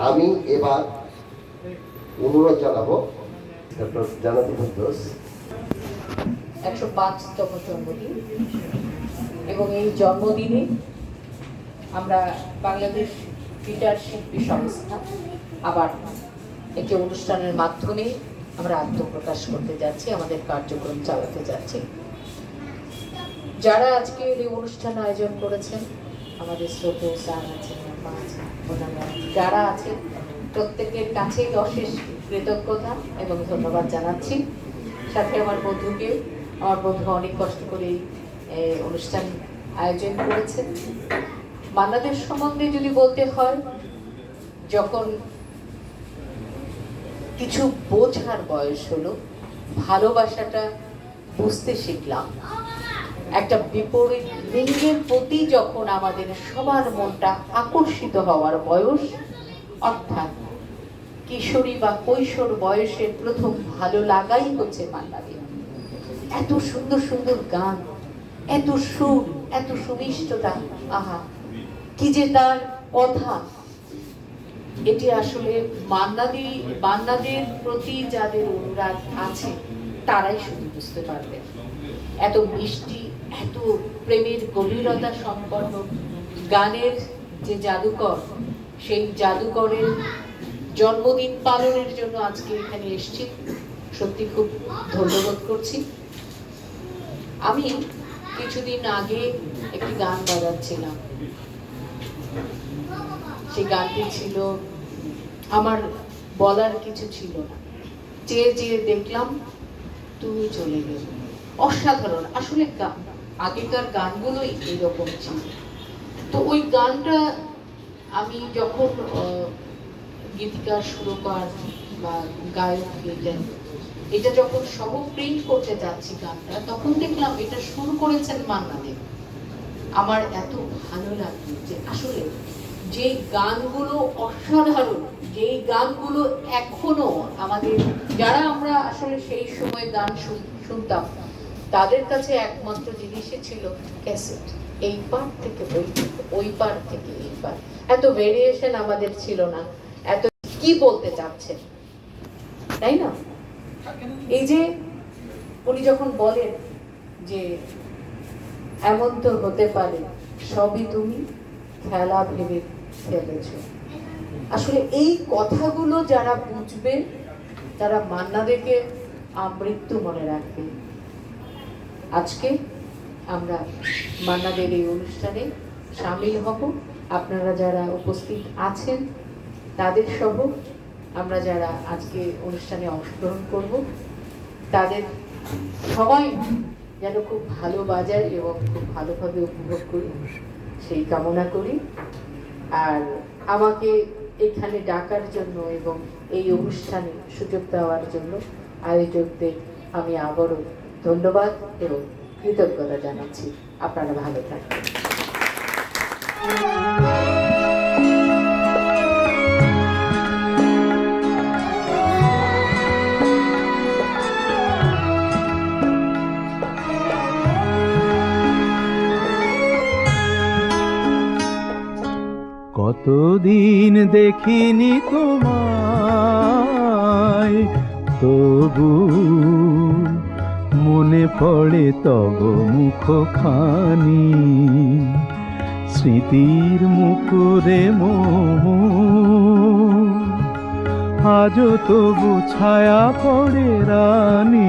আমি এবার অনুরোধ জানাবো ডক্টর জানাতি ফেরদৌস 105তম জন্মদিন এবং এই জন্মদিনে আমরা বাংলাদেশ গিটার শিল্পী সংস্থা আবার একটি অনুষ্ঠানের মাধ্যমে আমরা আত্মপ্রকাশ করতে যাচ্ছি, আমাদের কার্যক্রম চালাতে যাচ্ছি। যারা আজকে এই অনুষ্ঠান আয়োজন করেছেন, আমাদের শ্রদ্ধেয় স্যার আছেন, আম্মা আছেন, ওনারা যারা আছেন প্রত্যেকের কাছেই অশেষ কৃতজ্ঞতা এবং ধন্যবাদ জানাচ্ছি। সাথে আমার বন্ধু অনেক কষ্ট করে এই অনুষ্ঠান আয়োজন করেছেন। মান্নাদের সম্বন্ধে যদি বলতে হয়, যখন কিছু বোঝার বয়স হলো, ভালোবাসাটা বুঝতে শিখলাম, একটা বিপরীত লিঙ্গের প্রতি যখন আমাদের সবার মনটা আকর্ষিত হওয়ার বয়স, অর্থাৎ কিশোরী বা কৈশোর বয়সের প্রথম ভালো লাগাই হচ্ছে মান্নাদের। এত সুন্দর সুন্দর গান, এত সুর, এত সুমিষ্টতা, আহা কি যে তার কথা! এটি আসলে মান্নাদের প্রতি যাদের অনুরাগ আছে তারাই শুধু বুঝতে পারবে। এত মিষ্টি, এত প্রেমের গভীরতা সম্পন্ন গানের যে জাদুকর, সেই জাদুকরের জন্মদিন পালনের জন্য আজকে এখানে এসেছি। সত্যি খুব ধন্যবাদ করছি। আমি কিছুদিন আগে একটি গান বাজাচ্ছিলাম, সেই গানটি ছিল, আমার বলার কিছু ছিল না, চেয়ে চেয়ে দেখলাম তুমি চলে গেলে। অসাধারণ! আসলে আগেকার গানগুলোই এরকম ছিল। তো ওই গানটা আমি যখন গীতিকার, সুরকার বা গায়ক এটা যখন সহ প্রিন্ট করতে যাচ্ছি গানটা, তখন দেখলাম এটা সুর করেছেন মান্না দে। আমার এত ভালো লাগলো যে আসলে যে গানগুলো অসাধারণ, যে গানগুলো এখনো আমাদের, যারা আমরা আসলে সেই সময় গান শুনতাম, তাদের কাছে একমাত্র জিনিসই ছিল ক্যাসেট। এই পার থেকে ওই পার থেকে এই পার, এত ভেরিয়েশন আমাদের ছিল না। এত কি বলতে চাচ্ছেন, তাই না? এই যে উনি যখন বলেন যে এমন তো হতে পারে সবই তুমি খেলা ভেবে ফেলেছ, আসলে এই কথাগুলো যারা বুঝবে তারা মান্নাদেরকে আমৃত্যু মনে রাখবে। আজকে আমরা মান্নাদের এই অনুষ্ঠানে সামিল হব। আপনারা যারা উপস্থিত আছেন তাদের সহ আমরা যারা আজকে অনুষ্ঠানে অংশগ্রহণ করব, তাদের সবাই যেন খুব ভালো বাজায় এবং খুব ভালোভাবে উপভোগ করি, সেই কামনা করি। আর আমাকে এখানে ডাকার জন্য এবং এই অনুষ্ঠানে সুযোগ দেওয়ার জন্য আয়োজকদের আমি আবারও ধন্যবাদ এবং কৃতজ্ঞতা জানাচ্ছি। আপনারা ভালো থাকবেন। কতদিন দেখিনি তোমায়, তবু মনে পড়ে তব মুখখানি। স্মৃতির মুকুরে আজও তবু ছায়া পড়ে রানী।